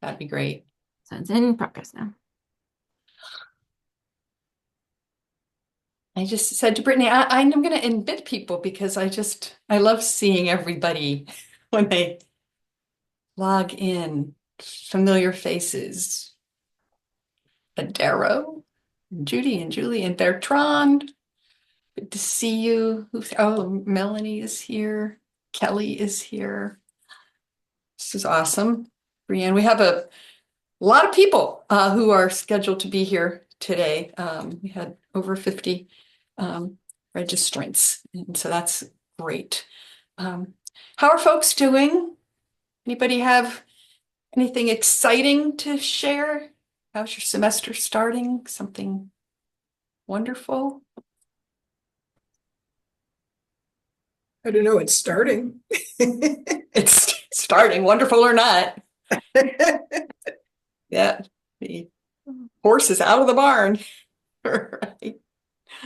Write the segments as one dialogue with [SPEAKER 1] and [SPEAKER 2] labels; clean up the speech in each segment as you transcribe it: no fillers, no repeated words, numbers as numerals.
[SPEAKER 1] That'd be great.
[SPEAKER 2] So it's in progress now.
[SPEAKER 1] I just said to Brittany, I'm going to invite people because I love seeing everybody when they log in. Familiar faces. Adero, Judy and Julie and Bertrand. Good to see you. Oh, Melanie is here. Kelly is here. This is awesome. Brianne, we have a lot of people who are scheduled to be here today. We had over 50 registrants, and so that's great. Um, how are folks doing? Anybody have anything exciting to share? How's your semester starting? Something wonderful?
[SPEAKER 3] I don't know, it's starting.
[SPEAKER 1] It's starting, wonderful or not. Yeah, the horse is out of the barn. Right.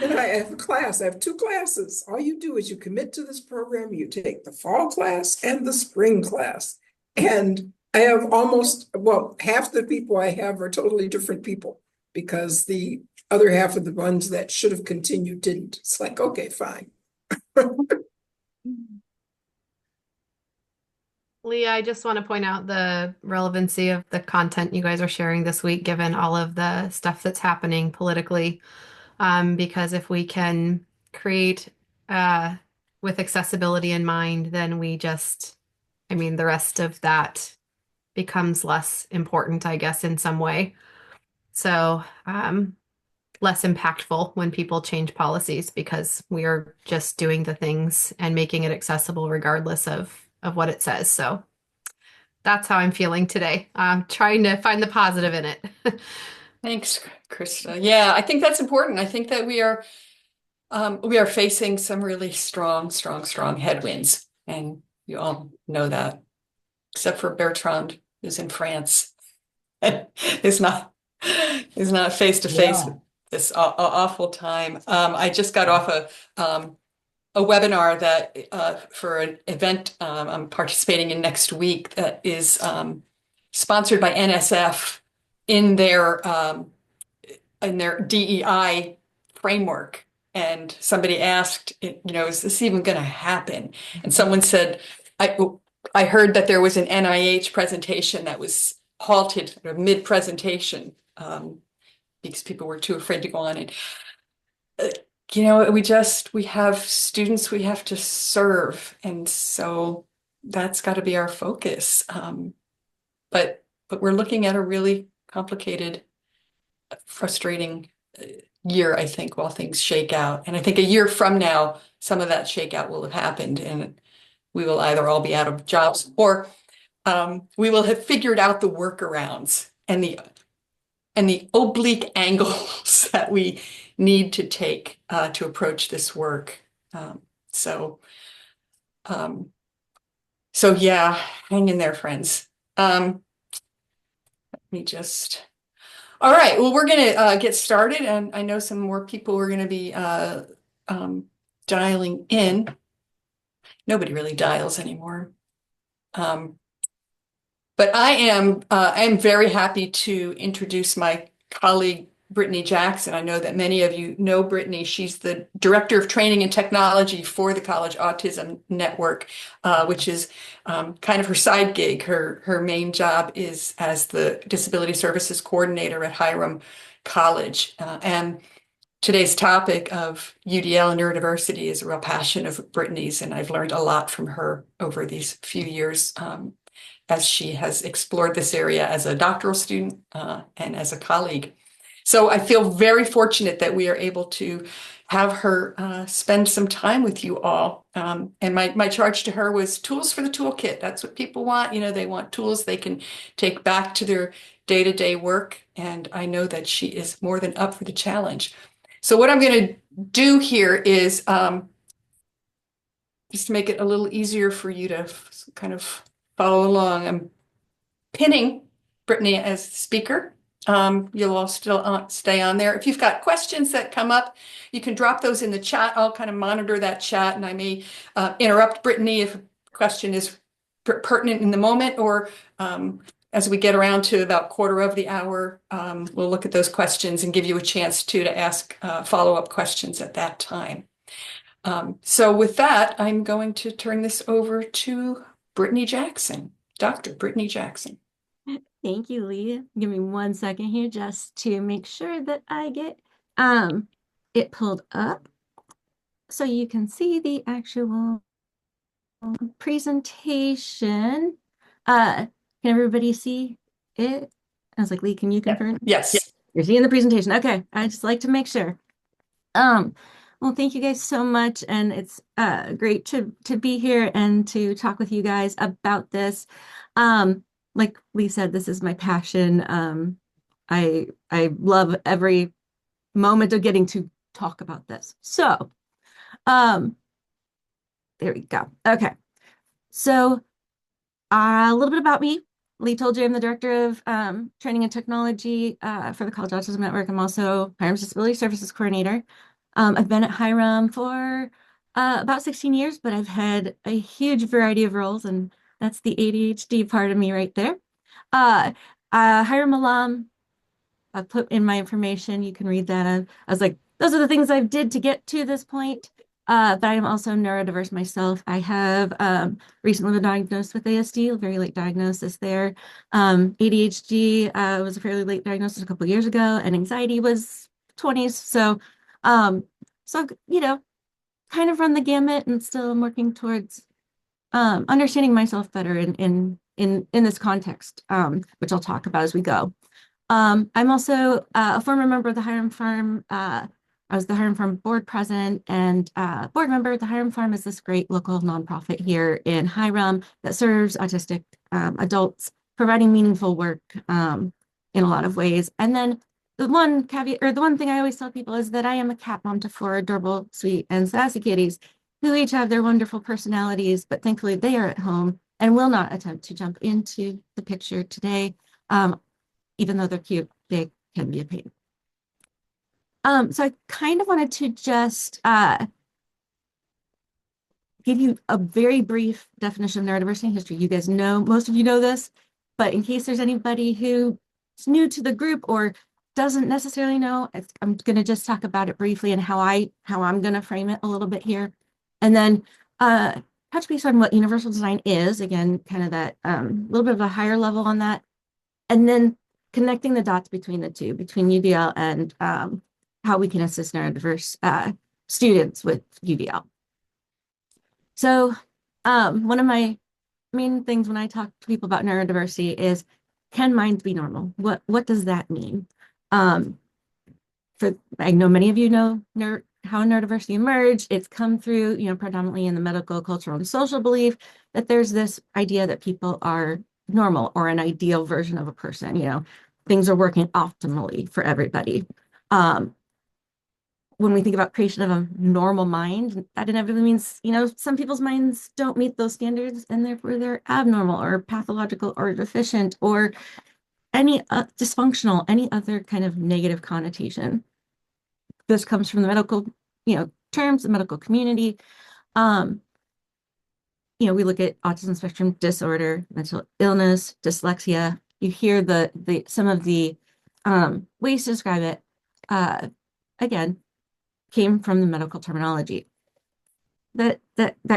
[SPEAKER 3] And I have a class, I have two classes. All you do is you commit to this program, you take the fall class and the spring class. And I have half the people I have are totally different people because the other half of the ones that should have continued didn't. It's like, okay, fine.
[SPEAKER 4] Leah, I just want to point out the relevancy of the content you guys are sharing this week, given all of the stuff that's happening politically. Because if we can create uh, with accessibility in mind, then the rest of that becomes less important, I guess, in some way. So, less impactful when people change policies because we are just doing the things and making it accessible regardless of what it says. So that's how I'm feeling today. I'm trying to find the positive in it.
[SPEAKER 1] Thanks, Krista. Yeah, I think that's important. I think that we are facing some really strong headwinds, and you all know that, except for Bertrand, who's in France, and is not is not face to face with
[SPEAKER 3] Yeah.
[SPEAKER 1] this awful time. I just got off a webinar that for an event I'm participating in next week that is sponsored by NSF in their DEI framework. And somebody asked, is this even going to happen? And someone said, I, I heard that there was an NIH presentation that was halted mid-presentation because people were too afraid to go on. And uh, we have students we have to serve, and so that's got to be our focus. But we're looking at a really complicated, frustrating year, I think, while things shake out. And I think a year from now, some of that shakeout will have happened, and we will either all be out of jobs or we will have figured out the workarounds and the oblique angles that we need to take to approach this work. Um, so, um, so yeah, hang in there, friends. Let me just. All right. Well, we're going to get started, and I know some more people are going to be dialing in. Nobody really dials anymore. Um, But I am very happy to introduce my colleague, Brittany Jackson. I know that many of you know Brittany. She's the Director of Training and Technology for the College Autism Network, which is kind of her side gig. Her main job is as the Disability Services Coordinator at Hiram College. And today's topic of UDL and neurodiversity is a real passion of Brittany's, and I've learned a lot from her over these few years. As she has explored this area as a doctoral student and as a colleague. So I feel very fortunate that we are able to have her spend some time with you all. And my charge to her was tools for the toolkit. That's what people want. They want tools they can take back to their day-to-day work. And I know that she is more than up for the challenge. So what I'm going to do here is just to make it a little easier for you to kind of follow along. I'm pinning Brittany as the speaker. You'll all still stay on there. If you've got questions that come up, you can drop those in the chat. I'll kind of monitor that chat, and I may interrupt Brittany if a question is pertinent in the moment, or as we get around to about quarter of the hour, we'll look at those questions and give you a chance to ask follow-up questions at that time. So with that, I'm going to turn this over to Brittany Jackson, Dr. Brittany Jackson.
[SPEAKER 2] Thank you, Lee. Give me 1 second here just to make sure that I get it pulled up so you can see the actual presentation. Can everybody see it? I was like, Lee, can you confirm?
[SPEAKER 1] Yes.
[SPEAKER 2] You're seeing the presentation. Okay. I just like to make sure. Well, thank you guys so much. And it's great to be here and to talk with you guys about this. Like Lee said, this is my passion. I love every moment of getting to talk about this. So, there we go. Okay. So, a little bit about me. Lee told you I'm the director of training and technology for the College Autism Network. I'm also Hiram's Disability Services Coordinator. I've been at Hiram for about 16 years, but I've had a huge variety of roles, and that's the ADHD part of me right there. Hiram alum, I've put in my information. You can read that. I was like, those are the things I did to get to this point. But I am also neurodiverse myself. I have recently been diagnosed with ASD, a very late diagnosis there. ADHD was a fairly late diagnosis a couple of years ago, and anxiety was 20s. So, kind of run the gamut, and still am working towards understanding myself better in this context, which I'll talk about as we go. I'm also a former member of the Hiram Farm. I was the Hiram Farm board president and board member. The Hiram Farm is this great local nonprofit here in Hiram that serves autistic adults, providing meaningful work in a lot of ways. And then the one caveat, or the one thing I always tell people, is that I am a cat mom to 4 adorable, sweet, and sassy kitties who each have their wonderful personalities, but thankfully they are at home and will not attempt to jump into the picture today. Even though they're cute, they can be a pain. So I kind of wanted to just give you a very brief definition of neurodiversity history. You guys know, most of you know this, but in case there's anybody who's new to the group or doesn't necessarily know, I'm going to just talk about it briefly and how I'm going to frame it a little bit here. And then touch base on what universal design is, again, kind of that little bit of a higher level on that. And then connecting the dots between the two, between UDL and how we can assist neurodiverse students with UDL. So one of my main things when I talk to people about neurodiversity is, can minds be normal? What does that mean? I know many of you know how neurodiversity emerged. It's come through, predominantly in the medical, cultural, and social belief that there's this idea that people are normal or an ideal version of a person. Things are working optimally for everybody. When we think about creation of a normal mind, that inevitably means, some people's minds don't meet those standards and therefore they're abnormal or pathological or deficient or any dysfunctional, any other kind of negative connotation. This comes from the medical, terms, the medical community. We look at autism spectrum disorder, mental illness, dyslexia. You hear some of the ways to describe it, again, came from the medical terminology. That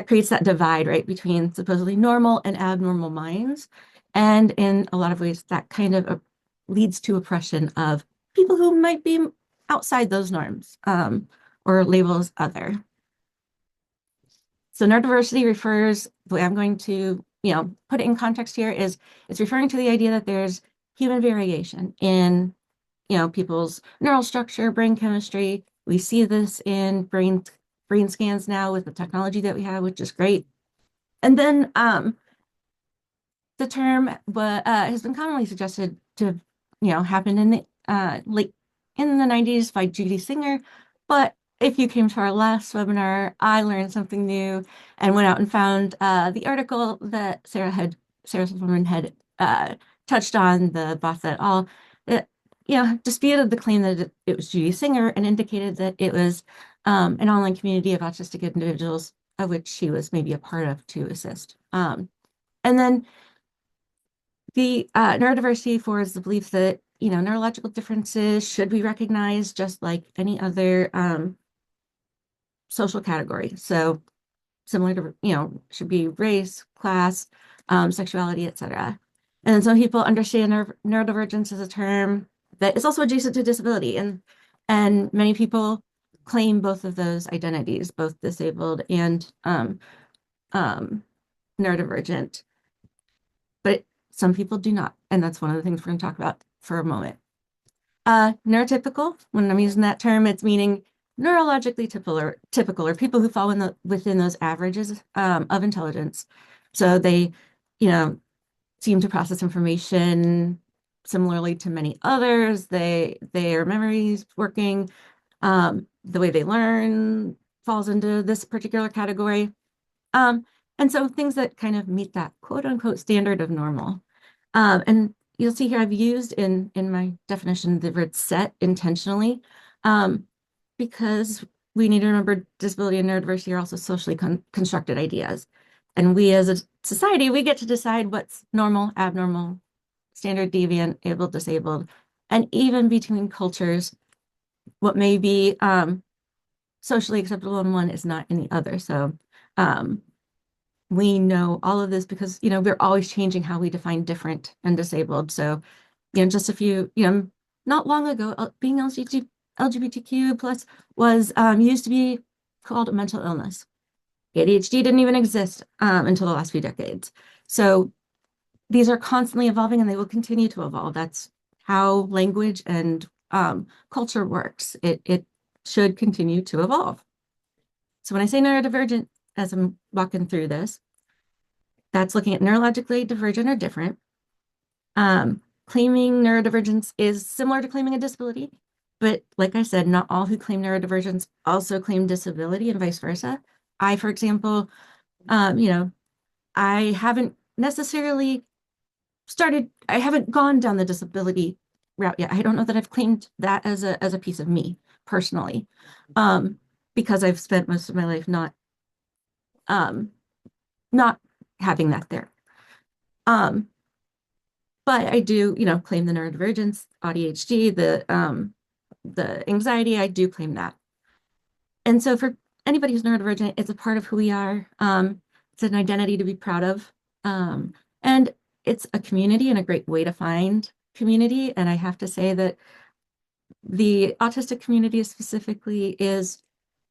[SPEAKER 2] creates that divide, right, between supposedly normal and abnormal minds. And in a lot of ways, that kind of leads to oppression of people who might be outside those norms or labels other. So neurodiversity refers, the way I'm going to, put it in context here, is it's referring to the idea that there's human variation in, people's neural structure, brain chemistry. We see this in brain scans now with the technology that we have, which is great. And then the term has been commonly suggested to, happen in the late in the 90s by Judy Singer. But if you came to our last webinar, I learned something new and went out and found the article that Sarah Silverman had touched on, the Boss et al. That disputed the claim that it was Judy Singer and indicated that it was an online community of autistic individuals of which she was maybe a part of to assist. And then The neurodiversity forwards the belief that, neurological differences should be recognized just like any other social category. So similar to, should be race, class, sexuality, etc. And then some people understand neurodivergence as a term that is also adjacent to disability. And many people claim both of those identities, both disabled and neurodivergent. But some people do not. And that's one of the things we're going to talk about for a moment. Neurotypical, when I'm using that term, it's meaning neurologically typical or people who fall within those averages of intelligence. So they, seem to process information similarly to many others. Their memory's working. The way they learn falls into this particular category. And so things that kind of meet that quote unquote standard of normal. And you'll see here I've used in my definition the word set intentionally because we need to remember disability and neurodiversity are also socially constructed ideas. And we as a society, we get to decide what's normal, abnormal, standard, deviant, able, disabled, and even between cultures, what may be socially acceptable in one is not in the other. So we know all of this because, we're always changing how we define different and disabled. So, just a few, not long ago, being LGBTQ plus was used to be called a mental illness. ADHD didn't even exist until the last few decades. So these are constantly evolving and they will continue to evolve. That's how language and culture works. It should continue to evolve. So when I say neurodivergent, as I'm walking through this, that's looking at neurologically divergent or different. Claiming neurodivergence is similar to claiming a disability, but like I said, not all who claim neurodivergence also claim disability and vice versa. I, for example, I haven't necessarily I haven't gone down the disability route yet. I don't know that I've claimed that as a piece of me personally, because I've spent most of my life not having that there. But I do, claim the neurodivergence, ADHD, the anxiety, I do claim that. And so for anybody who's neurodivergent, it's a part of who we are. It's an identity to be proud of. And it's a community and a great way to find community. And I have to say that the autistic community specifically is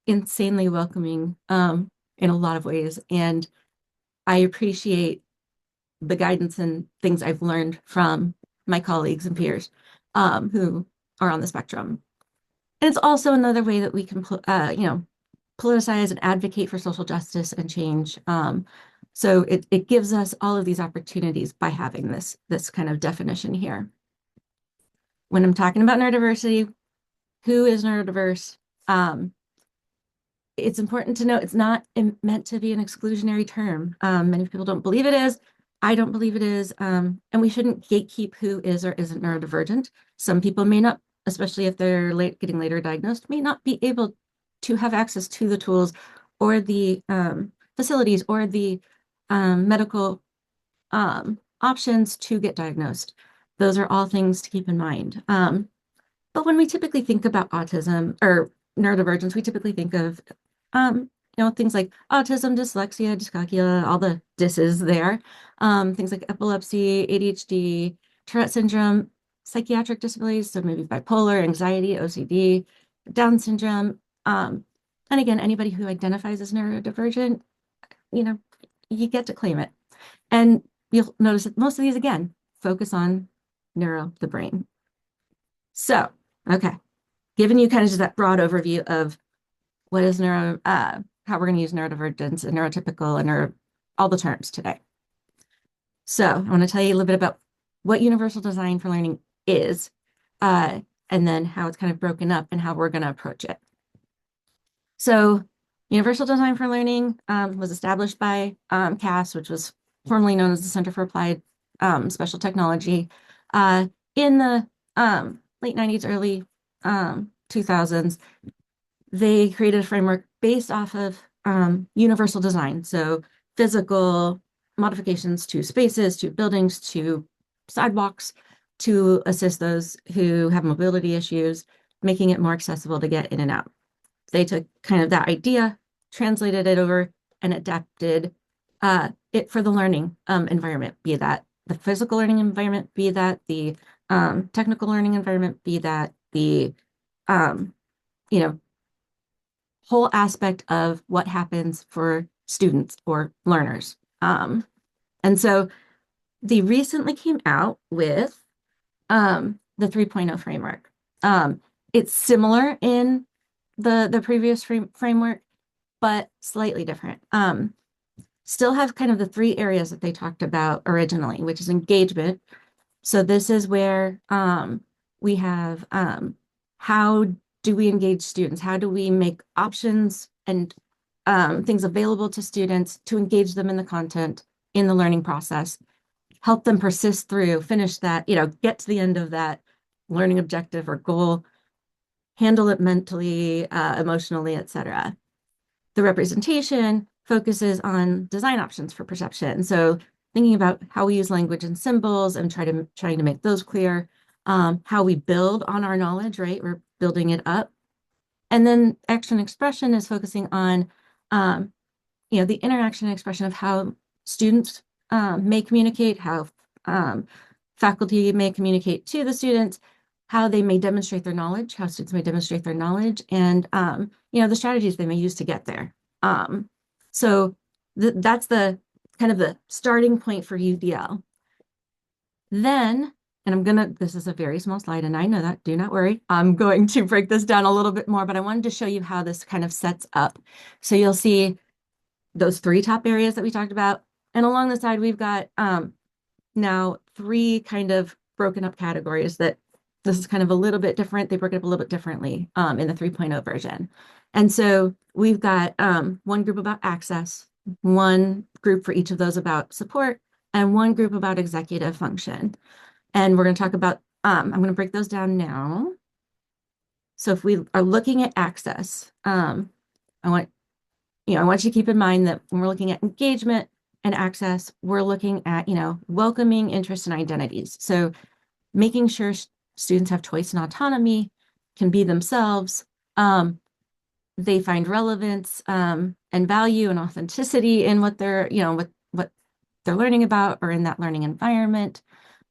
[SPEAKER 2] insanely welcoming in a lot of ways. And I appreciate the guidance and things I've learned from my colleagues and peers who are on the spectrum. And it's also another way that we can, politicize and advocate for social justice and change. So it gives us all of these opportunities by having this kind of definition here. When I'm talking about neurodiversity, who is neurodiverse? It's important to note it's not meant to be an exclusionary term. Many people don't believe it is. I don't believe it is. And we shouldn't gatekeep who is or isn't neurodivergent. Some people may not, especially if they're getting later diagnosed, may not be able to have access to the tools or the facilities or the medical options to get diagnosed. Those are all things to keep in mind. But when we typically think about autism or neurodivergence, we typically think of things like autism, dyslexia, dyscalculia, all the disses there. Things like epilepsy, ADHD, Tourette syndrome, psychiatric disabilities, so maybe bipolar, anxiety, OCD, Down syndrome. And again, anybody who identifies as neurodivergent, you get to claim it. And you'll notice that most of these, again, focus on the brain. So, okay, giving you kind of just that broad overview of what is how we're going to use neurodivergence and neurotypical and all the terms today. So I want to tell you a little bit about what universal design for learning is, and then how it's kind of broken up and how we're going to approach it. So universal design for learning was established by CAS, which was formerly known as the Center for Applied Special Technology, in the late 90s, early 2000s. They created a framework based off of universal design. So physical modifications to spaces, to buildings, to sidewalks to assist those who have mobility issues, making it more accessible to get in and out. They took kind of that idea, translated it over, and adapted it for the learning environment, be that the physical learning environment, be that the technical learning environment, be that the um, you know, whole aspect of what happens for students or learners. And so they recently came out with the 3.0 framework. It's similar in the previous framework, but slightly different. Still have kind of the three areas that they talked about originally, which is engagement. So this is where we have how do we engage students? How do we make options and things available to students to engage them in the content, in the learning process, help them persist through, finish that, get to the end of that learning objective or goal, handle it mentally, emotionally, etc. The representation focuses on design options for perception. So thinking about how we use language and symbols and trying to make those clear, how we build on our knowledge, right? We're building it up. And then action expression is focusing on, the interaction and expression of how students may communicate, how faculty may communicate to the students, how they may demonstrate their knowledge, how students may demonstrate their knowledge, and the strategies they may use to get there. So that's the kind of the starting point for UDL. Then, and this is a very small slide, and I know that, do not worry. I'm going to break this down a little bit more, but I wanted to show you how this kind of sets up. So you'll see those three top areas that we talked about. And along the side, we've got now three kind of broken up categories that this is kind of a little bit different. They broke it up a little bit differently in the 3.0 version. And so we've got one group about access, one group for each of those about support, and one group about executive function. And we're going to talk about, I'm going to break those down now. So if we are looking at access, I want you to keep in mind that when we're looking at engagement and access, we're looking at, welcoming interests and identities. So making sure students have choice and autonomy, can be themselves, they find relevance and value and authenticity in what they're, what they're learning about or in that learning environment.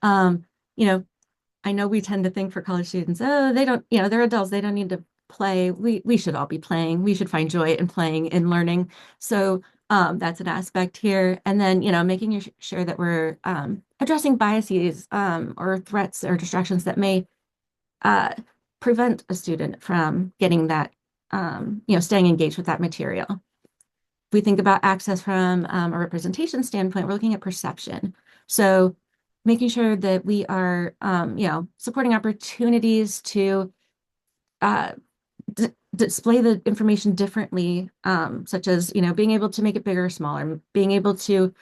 [SPEAKER 2] I know we tend to think for college students, oh, they don't, they're adults, they don't need to play. We should all be playing. We should find joy in playing and learning. So that's an aspect here. And then, making sure that we're addressing biases or threats or distractions that may prevent a student from getting that, staying engaged with that material. If we think about access from a representation standpoint, we're looking at perception. So making sure that we are, supporting opportunities to display the information differently, such as, being able to make it bigger or smaller, being able to,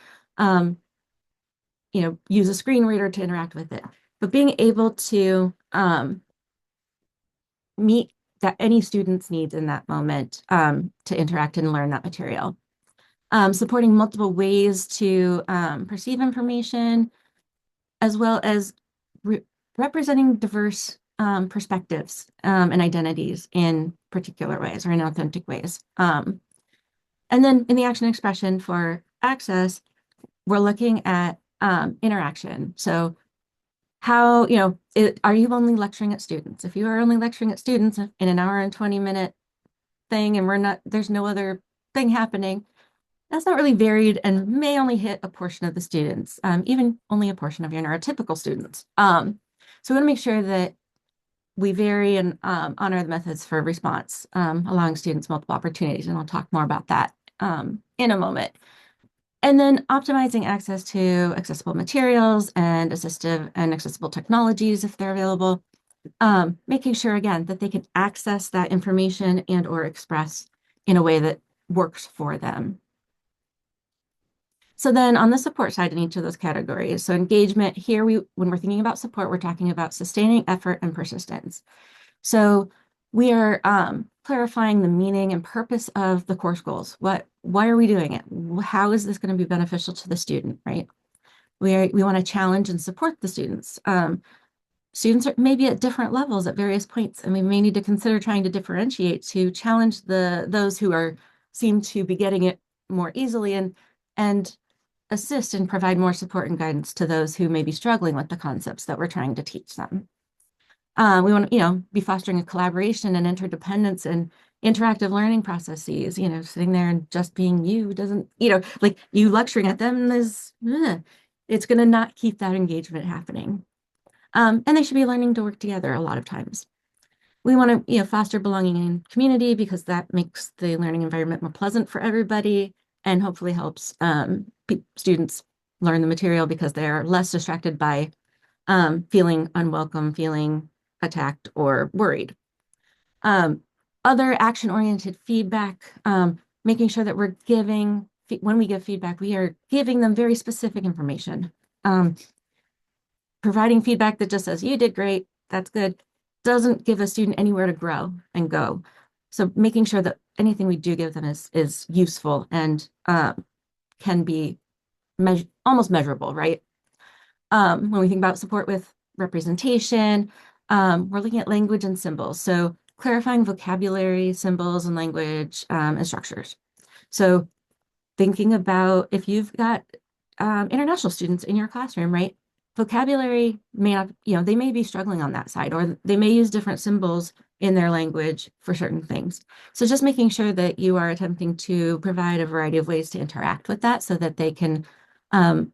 [SPEAKER 2] use a screen reader to interact with it, but being able to meet that any student's needs in that moment to interact and learn that material. Supporting multiple ways to perceive information, as well as representing diverse perspectives and identities in particular ways or in authentic ways. And then in the action expression for access, we're looking at interaction. So how, are you only lecturing at students? If you are only lecturing at students in an hour and 20-minute thing and there's no other thing happening, that's not really varied and may only hit a portion of the students, even only a portion of your neurotypical students. So we want to make sure that we vary and honor the methods for response, allowing students multiple opportunities, and I'll talk more about that in a moment. And then optimizing access to accessible materials and assistive and accessible technologies if they're available, making sure, again, that they can access that information and or express in a way that works for them. So then on the support side in each of those categories, so engagement here, when we're thinking about support, we're talking about sustaining effort and persistence. So we are clarifying the meaning and purpose of the course goals. Why are we doing it? How is this going to be beneficial to the student, right? We want to challenge and support the students. Students are maybe at different levels at various points, and we may need to consider trying to differentiate to challenge those who seem to be getting it more easily and assist and provide more support and guidance to those who may be struggling with the concepts that we're trying to teach them. We want to, be fostering a collaboration and interdependence and interactive learning processes. Sitting there and just being you doesn't, like you lecturing at them it's going to not keep that engagement happening. And they should be learning to work together a lot of times. We want to, foster belonging and community because that makes the learning environment more pleasant for everybody and hopefully helps students learn the material because they're less distracted by feeling unwelcome, feeling attacked or worried. Other action-oriented feedback, making sure that when we give feedback, we are giving them very specific information. Providing feedback that just says, you did great, that's good, doesn't give a student anywhere to grow and go. So making sure that anything we do give them is useful and can be almost measurable, right? When we think about support with representation, we're looking at language and symbols. So clarifying vocabulary, symbols, and language and structures. So thinking about if you've got international students in your classroom, right? Vocabulary may not, they may be struggling on that side, or they may use different symbols in their language for certain things. So just making sure that you are attempting to provide a variety of ways to interact with that so that they can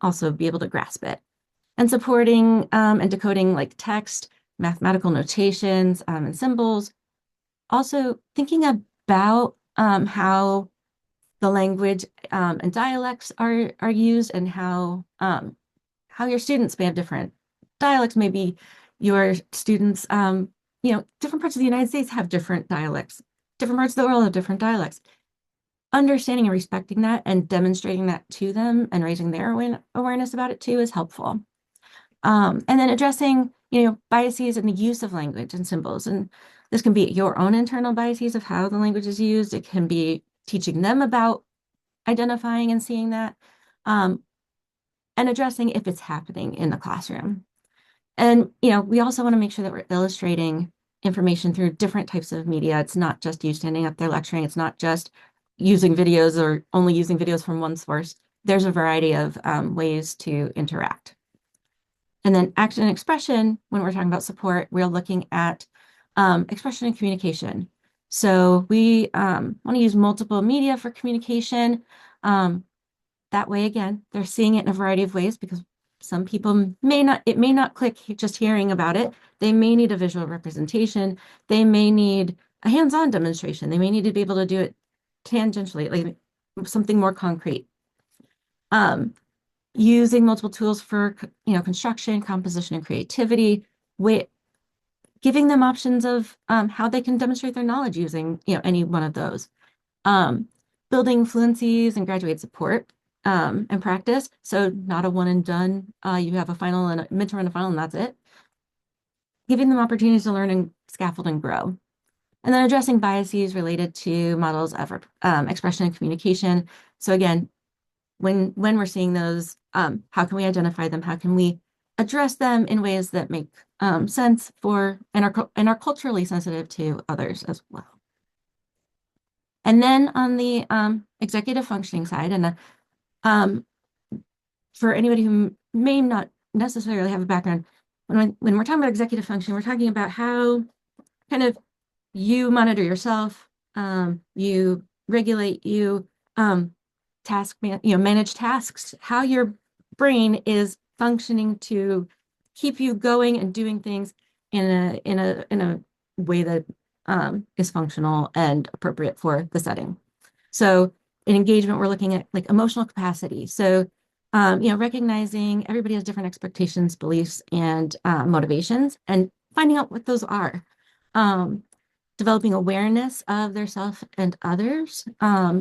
[SPEAKER 2] also be able to grasp it. And supporting and decoding like text, mathematical notations, and symbols. Also thinking about how the language and dialects are used and how your students may have different dialects. Maybe your students, different parts of the United States have different dialects. Different parts of the world have different dialects. Understanding and respecting that and demonstrating that to them and raising their awareness about it too is helpful. And then addressing, biases in the use of language and symbols. And this can be your own internal biases of how the language is used. It can be teaching them about identifying and seeing that, and addressing if it's happening in the classroom. And, we also want to make sure that we're illustrating information through different types of media. It's not just you standing up there lecturing. It's not just using videos or only using videos from one source. There's a variety of ways to interact. And then action and expression, when we're talking about support, we're looking at expression and communication. So we want to use multiple media for communication. That way, again, they're seeing it in a variety of ways because some people it may not click just hearing about it. They may need a visual representation. They may need a hands-on demonstration. They may need to be able to do it tangentially, like something more concrete. Using multiple tools for, construction, composition, and creativity, giving them options of how they can demonstrate their knowledge using, any one of those. Building fluencies and graduate support and practice. So not a one and done. You have a final and a midterm and a final, and that's it. Giving them opportunities to learn and scaffold and grow. And then addressing biases related to models of expression and communication. So again, when we're seeing those, how can we identify them? How can we address them in ways that make sense and are culturally sensitive to others as well? And then on the executive functioning side, and for anybody who may not necessarily have a background, when we're talking about executive function, we're talking about how kind of you monitor yourself, you regulate, manage tasks, how your brain is functioning to keep you going and doing things in a way that is functional and appropriate for the setting. So in engagement, we're looking at like emotional capacity. So recognizing everybody has different expectations, beliefs, and motivations, and finding out what those are. Developing awareness of their self and others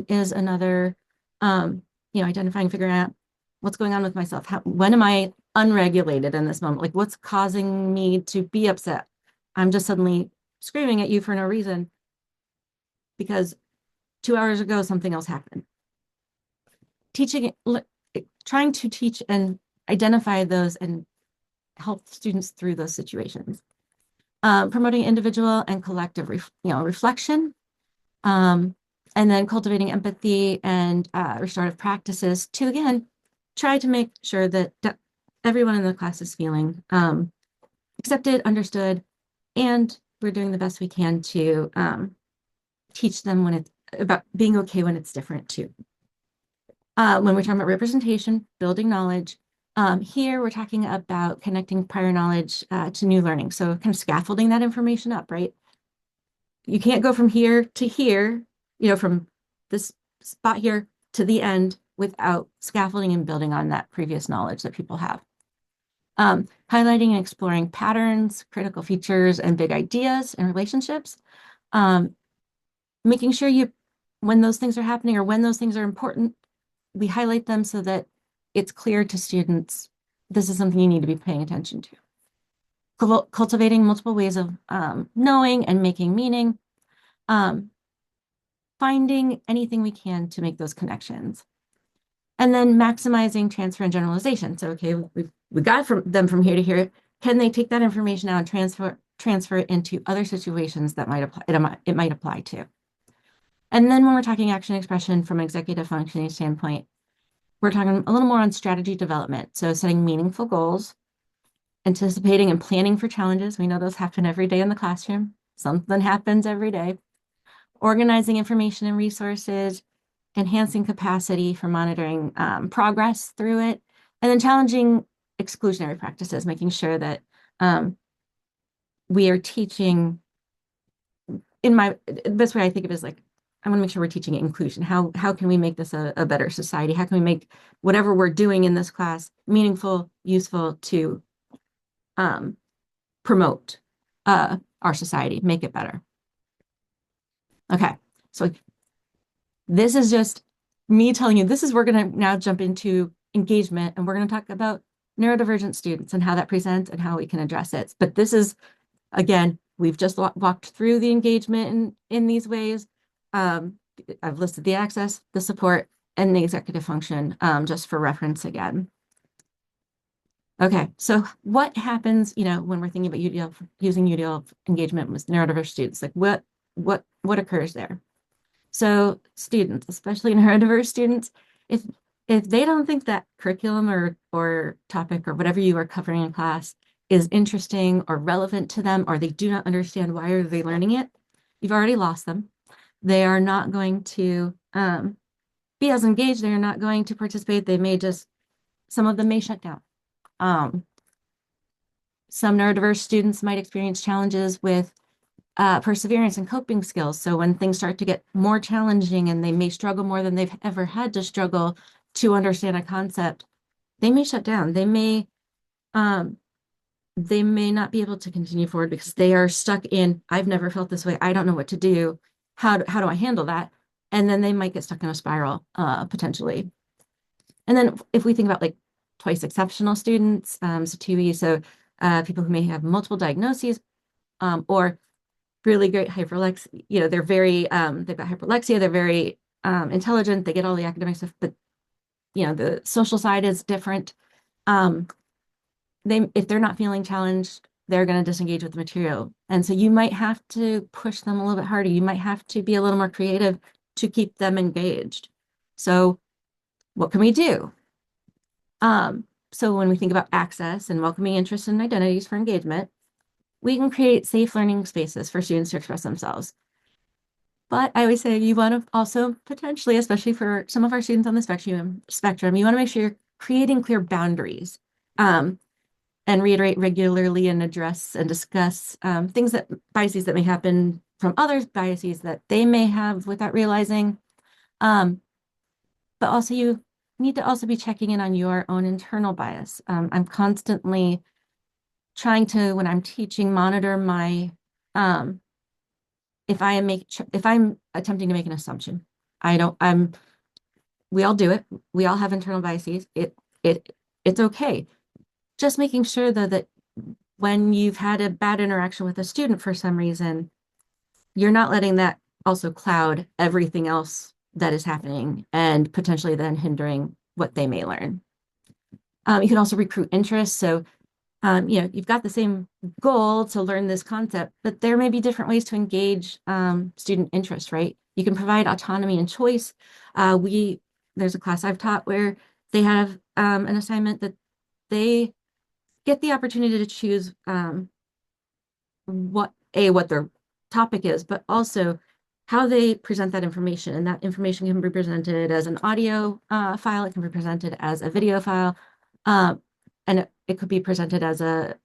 [SPEAKER 2] is another, identifying, figuring out what's going on with myself. When am I unregulated in this moment? Like what's causing me to be upset? I'm just suddenly screaming at you for no reason because 2 hours ago, something else happened. Trying to teach and identify those and help students through those situations. Promoting individual and collective reflection, and then cultivating empathy and restorative practices to, again, try to make sure that everyone in the class is feeling accepted, understood, and we're doing the best we can to teach them when it's about being okay when it's different too. When we're talking about representation, building knowledge, here we're talking about connecting prior knowledge to new learning. So kind of scaffolding that information up, right? You can't go from here to here, from this spot here to the end without scaffolding and building on that previous knowledge that people have. Highlighting and exploring patterns, critical features, and big ideas and relationships. Making sure when those things are happening or when those things are important, we highlight them so that it's clear to students, this is something you need to be paying attention to. Cultivating multiple ways of knowing and making meaning. Finding anything we can to make those connections. And then maximizing transfer and generalization. So, okay, we got them from here to here. Can they take that information out and transfer it into other situations that it might apply to? And then when we're talking action expression from an executive functioning standpoint, we're talking a little more on strategy development. So setting meaningful goals, anticipating and planning for challenges. We know those happen every day in the classroom. Something happens every day. Organizing information and resources, enhancing capacity for monitoring progress through it, and then challenging exclusionary practices, making sure that we are teaching. The best way I think of it is like, I want to make sure we're teaching inclusion. How can we make this a better society? How can we make whatever we're doing in this class meaningful, useful to promote our society, make it better? Okay, so this is just me telling you, we're going to now jump into engagement, and we're going to talk about neurodivergent students and how that presents and how we can address it. But this is, again, we've just walked through the engagement in these ways. I've listed the access, the support, and the executive function just for reference again. Okay, so what happens, when we're thinking about UDL, using UDL engagement with neurodiverse students? Like what occurs there? So students, especially neurodiverse students, if they don't think that curriculum or topic or whatever you are covering in class is interesting or relevant to them, or they do not understand why are they learning it, you've already lost them. They are not going to be as engaged. They're not going to participate. Some of them may shut down. Some neurodiverse students might experience challenges with perseverance and coping skills. So when things start to get more challenging and they may struggle more than they've ever had to struggle to understand a concept, they may shut down. They may not be able to continue forward because they are stuck in, I've never felt this way. I don't know what to do. How do I handle that? And then they might get stuck in a spiral potentially. And then if we think about like twice exceptional students, so 2E, so people who may have multiple diagnoses or really great hyperlexia, they're very, they've got hyperlexia, they're very intelligent, they get all the academic stuff, but the social side is different. If they're not feeling challenged, they're going to disengage with the material. And so you might have to push them a little bit harder. You might have to be a little more creative to keep them engaged. So what can we do? So when we think about access and welcoming interests and identities for engagement, we can create safe learning spaces for students to express themselves. But I always say you want to also potentially, especially for some of our students on the spectrum, you want to make sure you're creating clear boundaries and reiterate regularly and address and discuss biases that may happen from others, biases that they may have without realizing. But also you need to also be checking in on your own internal bias. I'm constantly trying to, when I'm teaching, monitor my, if I'm attempting to make an assumption, we all do it. We all have internal biases. It's okay. Just making sure though that when you've had a bad interaction with a student for some reason, you're not letting that also cloud everything else that is happening and potentially then hindering what they may learn. You can also recruit interest. So, you've got the same goal to learn this concept, but there may be different ways to engage student interest, right? You can provide autonomy and choice. There's a class I've taught where they have an assignment that they get the opportunity to choose what their topic is, but also how they present that information. And that information can be presented as an audio file, it can be presented as a video file, and it could be presented as a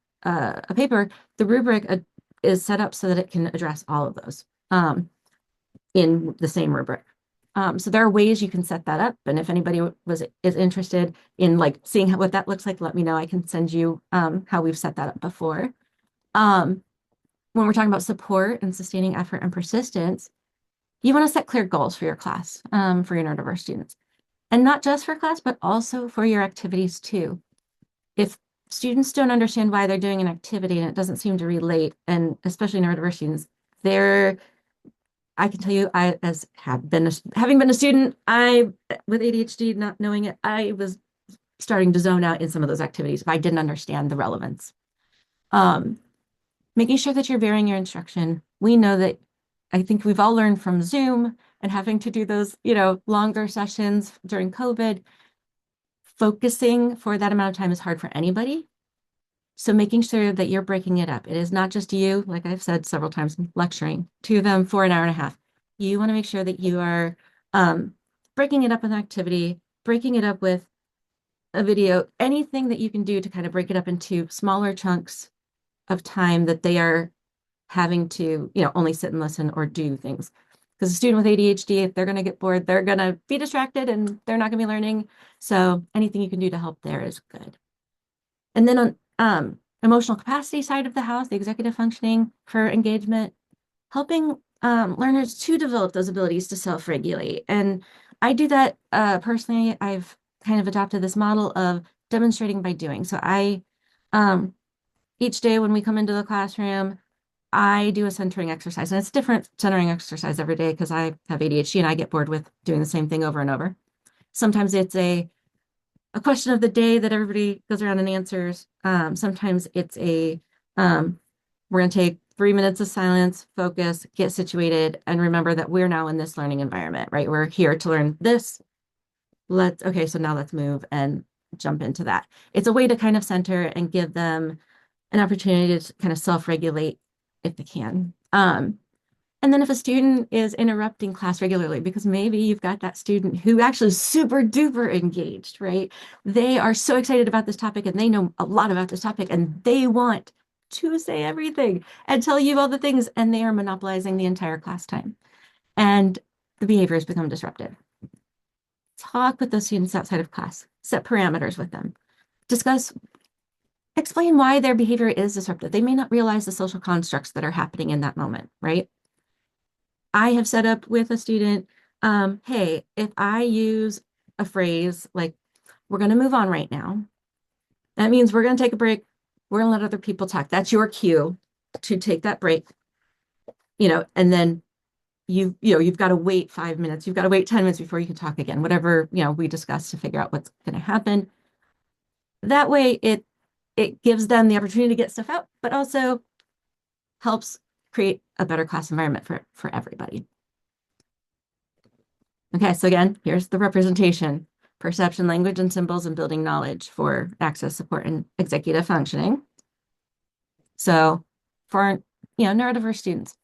[SPEAKER 2] paper. The rubric is set up so that it can address all of those in the same rubric. So there are ways you can set that up. And if anybody is interested in like seeing what that looks like, let me know. I can send you how we've set that up before. When we're talking about support and sustaining effort and persistence, you want to set clear goals for your class, for your neurodiverse students. And not just for class, but also for your activities too. If students don't understand why they're doing an activity and it doesn't seem to relate, and especially neurodiverse students, I can tell you, having been a student, with ADHD, not knowing it, I was starting to zone out in some of those activities if I didn't understand the relevance. Making sure that you're varying your instruction. We know that I think we've all learned from Zoom and having to do those, longer sessions during COVID. Focusing for that amount of time is hard for anybody. So making sure that you're breaking it up. It is not just you, like I've said several times, lecturing to them for an hour and a half. You want to make sure that you are breaking it up with an activity, breaking it up with a video, anything that you can do to kind of break it up into smaller chunks of time that they are having to, only sit and listen or do things. Because a student with ADHD, if they're going to get bored, they're going to be distracted and they're not going to be learning. So anything you can do to help there is good. And then on emotional capacity side of the house, the executive functioning for engagement, helping learners to develop those abilities to self-regulate. And I do that personally. I've kind of adopted this model of demonstrating by doing. So each day when we come into the classroom, I do a centering exercise, and it's different centering exercise every day because I have ADHD and I get bored with doing the same thing over and over. Sometimes it's a question of the day that everybody goes around and answers. Sometimes it's we're going to take 3 minutes of silence, focus, get situated, and remember that we're now in this learning environment, right? We're here to learn this. So now let's move and jump into that. It's a way to kind of center and give them an opportunity to kind of self-regulate if they can. And then if a student is interrupting class regularly, because maybe you've got that student who actually is super duper engaged, right? They are so excited about this topic and they know a lot about this topic and they want to say everything and tell you all the things, and they are monopolizing the entire class time. And the behaviors become disruptive. Talk with those students outside of class, set parameters with them, explain why their behavior is disruptive. They may not realize the social constructs that are happening in that moment, right? I have set up with a student, hey, if I use a phrase like, we're going to move on right now, that means we're going to take a break. We're going to let other people talk. That's your cue to take that break, and then you've got to wait 5 minutes. You've got to wait 10 minutes before you can talk again, whatever, we discuss to figure out what's going to happen. That way it gives them the opportunity to get stuff out, but also helps create a better class environment for everybody. Okay, so again, here's the representation: perception, language, and symbols, and building knowledge for access, support, and executive functioning. So for neurodiverse students,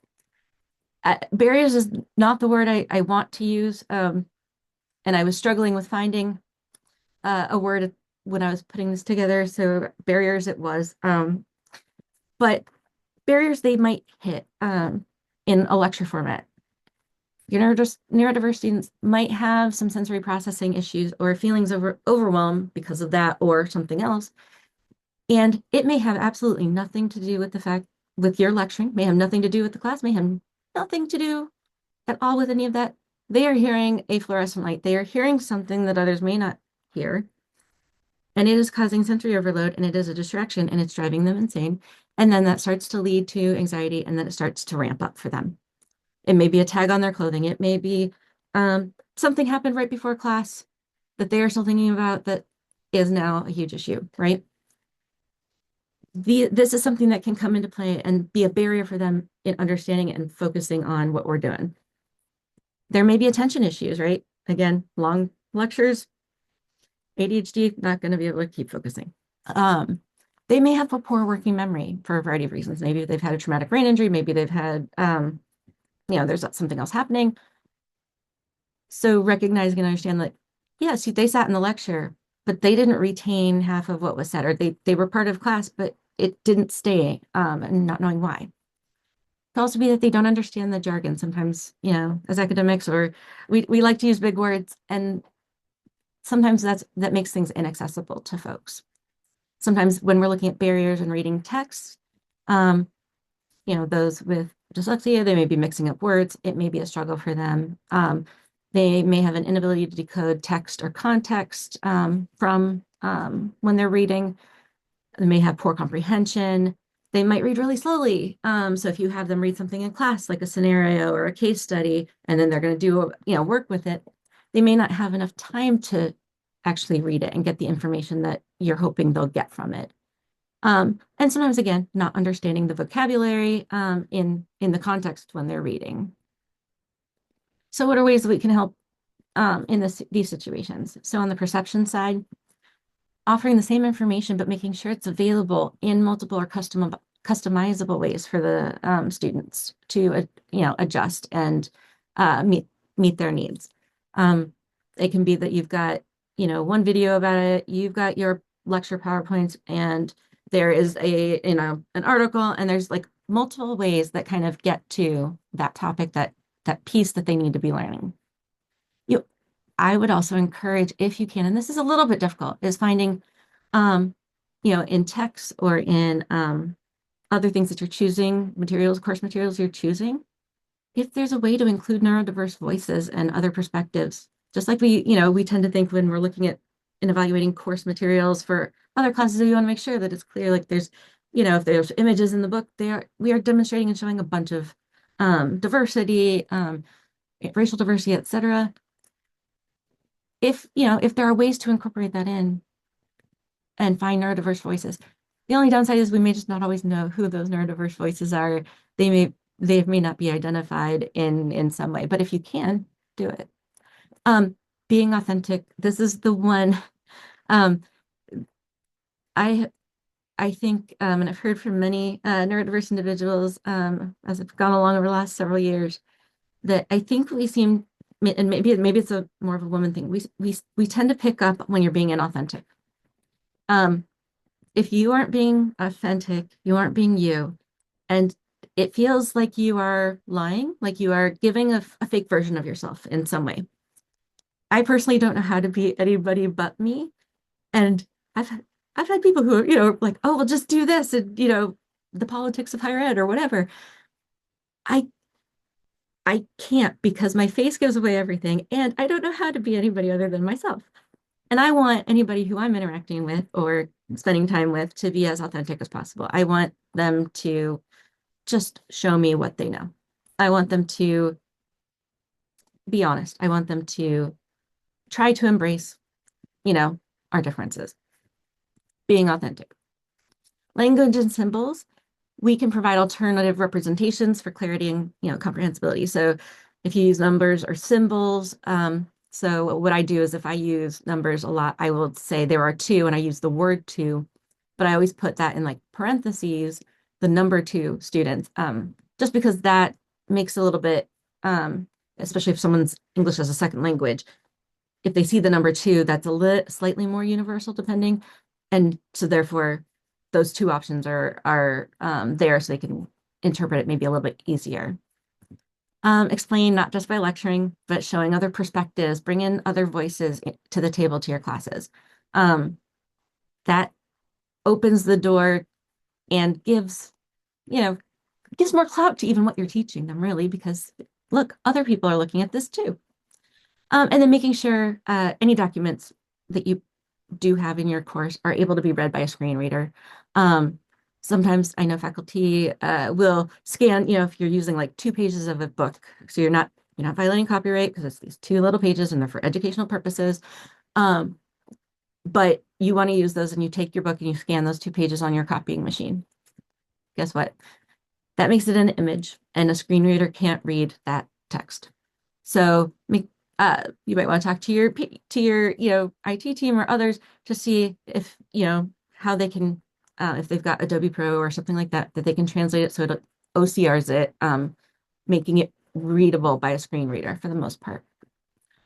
[SPEAKER 2] barriers is not the word I want to use, and I was struggling with finding a word when I was putting this together. So barriers it was, but barriers they might hit in a lecture format. Neurodiverse students might have some sensory processing issues or feelings of overwhelm because of that or something else. And it may have absolutely nothing to do with with your lecturing, may have nothing to do with the class, may have nothing to do at all with any of that. They are hearing a fluorescent light. They are hearing something that others may not hear. And it is causing sensory overload, and it is a distraction, and it's driving them insane. And then that starts to lead to anxiety, and then it starts to ramp up for them. It may be a tag on their clothing. It may be something happened right before class that they are still thinking about that is now a huge issue, right? This is something that can come into play and be a barrier for them in understanding and focusing on what we're doing. There may be attention issues, right? Again, long lectures, ADHD, not going to be able to keep focusing. They may have a poor working memory for a variety of reasons. Maybe they've had a traumatic brain injury. Maybe they've had, there's something else happening. So recognizing and understand that, yes, they sat in the lecture, but they didn't retain half of what was said, or they were part of class, but it didn't stay, and not knowing why. It could also be that they don't understand the jargon. Sometimes, as academics, or we like to use big words, and sometimes that makes things inaccessible to folks. Sometimes when we're looking at barriers and reading text, those with dyslexia, they may be mixing up words. It may be a struggle for them. They may have an inability to decode text or context from when they're reading. They may have poor comprehension. They might read really slowly. So if you have them read something in class, like a scenario or a case study, and then they're going to do, work with it, they may not have enough time to actually read it and get the information that you're hoping they'll get from it. And sometimes, again, not understanding the vocabulary in the context when they're reading. So what are ways that we can help in these situations? So on the perception side, offering the same information, but making sure it's available in multiple or customizable ways for the students to, adjust and meet their needs. It can be that you've got, one video about it, you've got your lecture PowerPoints, and there is an article, and there's like multiple ways that kind of get to that topic, that piece that they need to be learning. I would also encourage, if you can, and this is a little bit difficult, is finding, in text or in other things that you're choosing, course materials you're choosing, if there's a way to include neurodiverse voices and other perspectives, just like we tend to think when we're looking at and evaluating course materials for other classes, we want to make sure that it's clear, like there's, if there's images in the book, we are demonstrating and showing a bunch of diversity, racial diversity, etc. If there are ways to incorporate that in and find neurodiverse voices, the only downside is we may just not always know who those neurodiverse voices are. They may not be identified in some way, but if you can, do it. Being authentic, this is the one. I think, and I've heard from many neurodiverse individuals as I've gone along over the last several years, that I think we seem, and maybe it's more of a woman thing, we tend to pick up when you're being inauthentic. If you aren't being authentic, you aren't being you, and it feels like you are lying, like you are giving a fake version of yourself in some way. I personally don't know how to be anybody but me, and I've had people who are, like, oh, well, just do this, and the politics of higher ed or whatever. I can't, because my face gives away everything, and I don't know how to be anybody other than myself. And I want anybody who I'm interacting with or spending time with to be as authentic as possible. I want them to just show me what they know. I want them to be honest. I want them to try to embrace, our differences. Being authentic. Language and symbols, we can provide alternative representations for clarity and, comprehensibility. So if you use numbers or symbols, so what I do is if I use numbers a lot, I will say there are two, and I use the word two, but I always put that in like parentheses, the number two students, just because that makes a little bit, especially if someone's English as a second language, if they see the number two, that's slightly more universal depending. And so therefore those two options are there so they can interpret it maybe a little bit easier. Explain not just by lecturing, but showing other perspectives, bring in other voices to the table to your classes. That opens the door and gives more clout to even what you're teaching them, really, because look, other people are looking at this too. And then making sure any documents that you do have in your course are able to be read by a screen reader. Sometimes I know faculty will scan, if you're using like 2 pages of a book, so you're not violating copyright because it's these 2 little pages and they're for educational purposes. but you want to use those and you take your book and you scan those 2 pages on your copying machine. Guess what? That makes it an image, and a screen reader can't read that text. So you might want to talk to your IT team or others to see if how they can if they've got Adobe Pro or something like that they can translate it so it OCRs it, making it readable by a screen reader for the most part.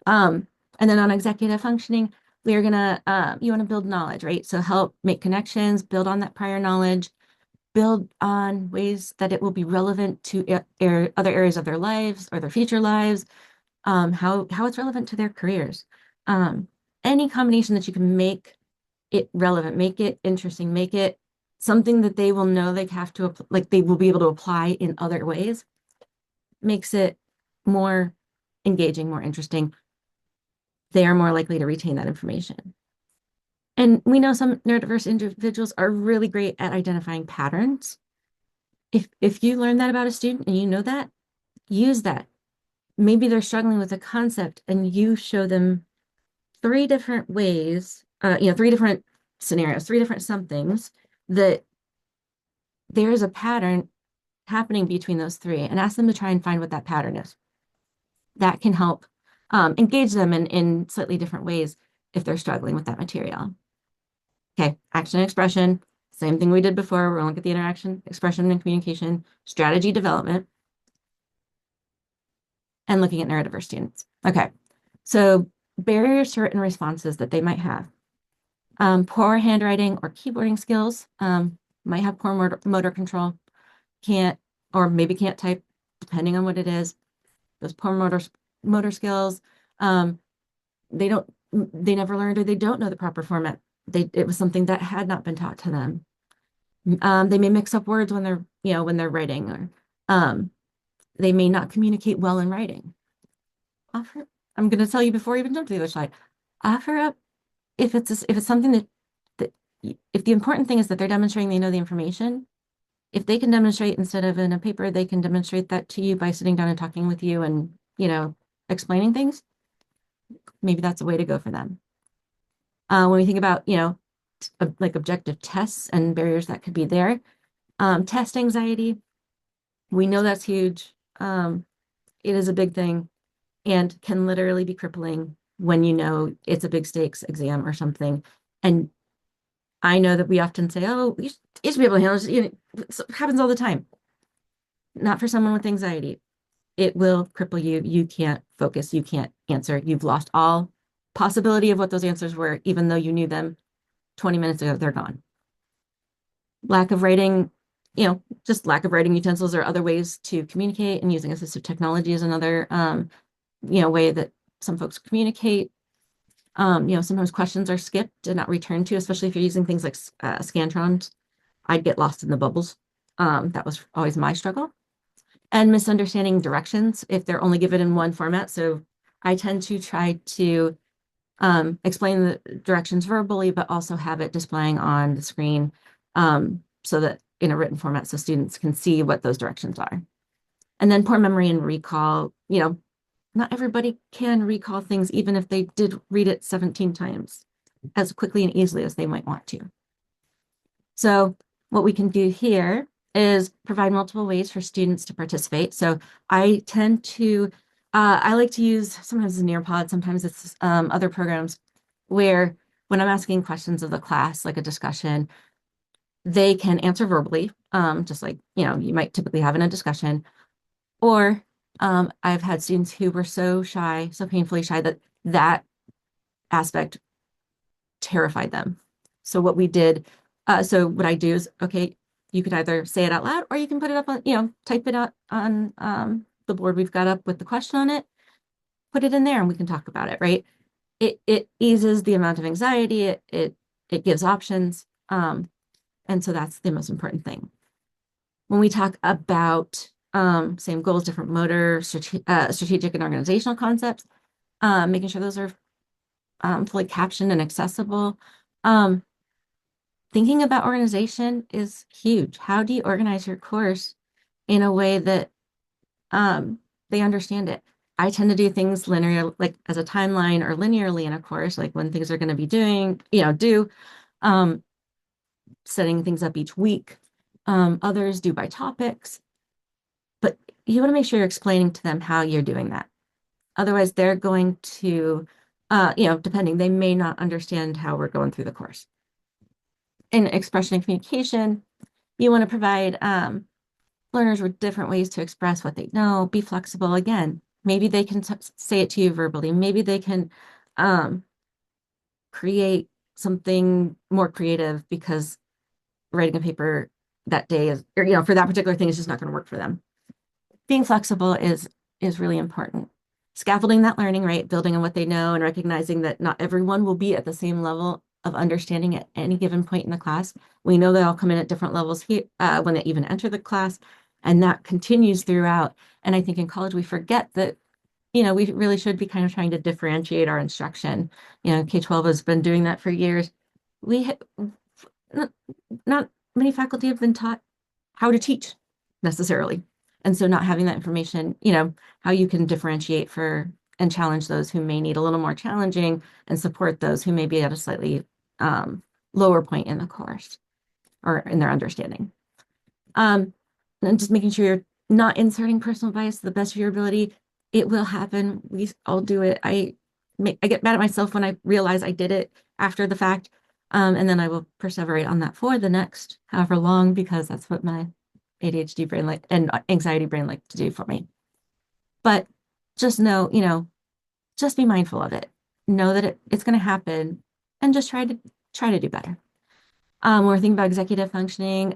[SPEAKER 2] And then on executive functioning, we're gonna you want to build knowledge, right? So help make connections, build on that prior knowledge, build on ways that it will be relevant to other areas of their lives or their future lives, how it's relevant to their careers. Any combination that you can make it relevant, make it interesting, make it something that they will know they have to, like they will be able to apply in other ways, makes it more engaging, more interesting. They are more likely to retain that information. And we know some neurodiverse individuals are really great at identifying patterns. If you learn that about a student and you know that, use that. Maybe they're struggling with a concept and you show them 3 different ways, 3 different scenarios, 3 different somethings that there's a pattern happening between those 3, and ask them to try and find what that pattern is. That can help engage them in slightly different ways if they're struggling with that material. Okay, action and expression, same thing we did before. We're looking at the interaction, expression, and communication, strategy development, and looking at neurodiverse students. Okay, so barriers to written responses that they might have. Poor handwriting or keyboarding skills, might have poor motor control, can't, or maybe can't type, depending on what it is. Those poor motor skills, they never learned, or they don't know the proper format. It was something that had not been taught to them. They may mix up words when they're writing, or they may not communicate well in writing. I'm going to tell you before I even jump to the other slide. Offer up if it's something that if the important thing is that they're demonstrating they know the information. If they can demonstrate instead of in a paper, they can demonstrate that to you by sitting down and talking with you and explaining things. Maybe that's a way to go for them. When we think about like objective tests and barriers that could be there, test anxiety, we know that's huge. It is a big thing and can literally be crippling when it's a big stakes exam or something. And I know that we often say, oh, you should be able to handle this. It happens all the time. Not for someone with anxiety. It will cripple you. You can't focus. You can't answer. You've lost all possibility of what those answers were, even though you knew them 20 minutes ago. They're gone. Lack of writing, just lack of writing utensils or other ways to communicate, and using assistive technology is another way that some folks communicate. Sometimes questions are skipped and not returned to, especially if you're using things like Scantrons. I'd get lost in the bubbles. That was always my struggle. And misunderstanding directions if they're only given in one format. So I tend to try to explain the directions verbally, but also have it displaying on the screen so that in a written format so students can see what those directions are. And then poor memory and recall, not everybody can recall things, even if they did read it 17 times as quickly and easily as they might want to. So what we can do here is provide multiple ways for students to participate. So I tend to, I like to use sometimes Nearpod, sometimes it's other programs where when I'm asking questions of the class, like a discussion, they can answer verbally, just like, you might typically have in a discussion. Or I've had students who were so shy, so painfully shy that aspect terrified them. So what we did, so what I do is, okay, you could either say it out loud or you can put it up on, type it out on the board we've got up with the question on it, put it in there and we can talk about it, right? It eases the amount of anxiety, it gives options. And so that's the most important thing. When we talk about same goals, different motor, strategic and organizational concepts, making sure those are fully captioned and accessible. Thinking about organization is huge. How do you organize your course in a way that they understand it? I tend to do things linear, like as a timeline or linearly in a course, like when things are going to be due, um, setting things up each week. Others do by topics, but you want to make sure you're explaining to them how you're doing that. Otherwise, they're going to, depending, they may not understand how we're going through the course. In expression and communication, you want to provide learners with different ways to express what they know, be flexible. Again, maybe they can say it to you verbally. Maybe they can create something more creative because writing a paper that day is, or, for that particular thing is just not going to work for them. Being flexible is really important. Scaffolding that learning, right? Building on what they know and recognizing that not everyone will be at the same level of understanding at any given point in the class. We know they all come in at different levels here when they even enter the class, and that continues throughout. And I think in college we forget that, we really should be kind of trying to differentiate our instruction. K-12 has been doing that for years. Not many faculty have been taught how to teach necessarily. And so not having that information, how you can differentiate for and challenge those who may need a little more challenging and support those who may be at a slightly lower point in the course or in their understanding. And just making sure you're not inserting personal bias to the best of your ability. It will happen. We all do it. I get mad at myself when I realize I did it after the fact. And then I will perseverate on that for the next however long, because that's what my ADHD brain and anxiety brain like to do for me. But just know, just be mindful of it. Know that it's going to happen, and just try to do better. We're thinking about executive functioning.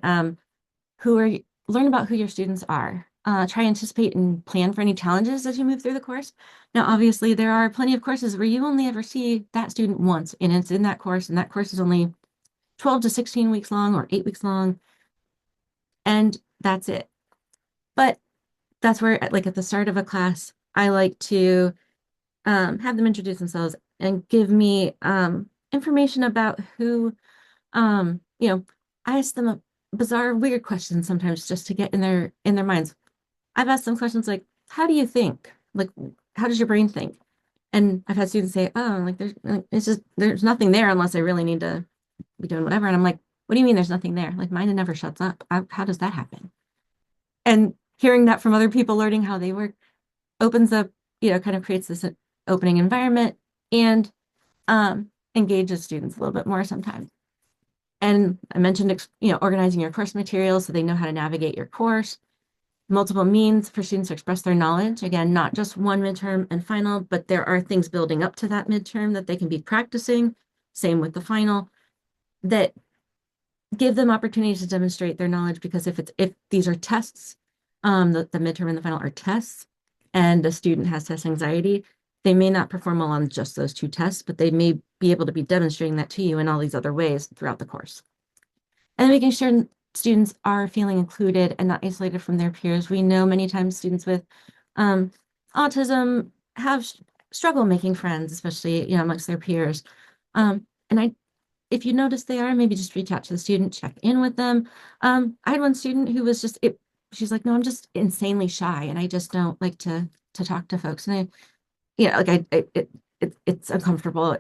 [SPEAKER 2] Learn about who your students are. Try to anticipate and plan for any challenges as you move through the course. Now, obviously, there are plenty of courses where you only ever see that student once, and it's in that course, and that course is only 12 to 16 weeks long or 8 weeks long, and that's it. But that's where, like at the start of a class, I like to have them introduce themselves and give me information about who, I ask them a bizarre, weird questions sometimes just to get in their minds. I've asked them questions like, how do you think? Like, how does your brain think? And I've had students say, oh, like there's nothing there unless I really need to be doing whatever. And I'm like, what do you mean there's nothing there? Like mine never shuts up. How does that happen? And hearing that from other people, learning how they work, opens up, kind of creates this opening environment and engages students a little bit more sometimes. And I mentioned, organizing your course materials so they know how to navigate your course. Multiple means for students to express their knowledge. Again, not just one midterm and final, but there are things building up to that midterm that they can be practicing. Same with the final, that give them opportunities to demonstrate their knowledge, because if these are tests, the midterm and the final are tests, and the student has test anxiety, they may not perform well on just those 2 tests, but they may be able to be demonstrating that to you in all these other ways throughout the course. And making sure students are feeling included and not isolated from their peers. We know many times students with autism have struggle making friends, especially amongst their peers. If you notice they are, maybe just reach out to the student, check in with them. I had one student who was she's like, no, I'm just insanely shy and I just don't like to talk to folks. And it's uncomfortable.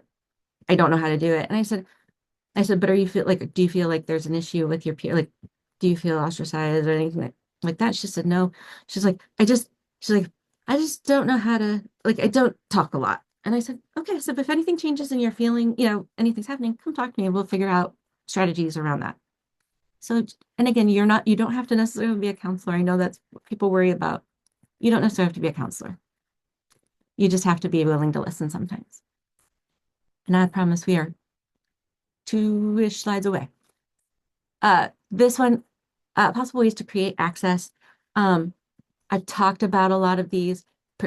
[SPEAKER 2] I don't know how to do it. And I said, but do you feel like there's an issue with your peer? Like, do you feel ostracized or anything like that? She said, no. She's like, I just don't know how to, I don't talk a lot. And I said, okay, so if anything changes and you're feeling, anything's happening, come talk to me and we'll figure out strategies around that. So, and again, you don't have to necessarily be a counselor. I know that's what people worry about. You don't necessarily have to be a counselor. You just have to be willing to listen sometimes. And I promise we are 2-ish slides away. This one, possible ways to create access. I've talked about a lot of these,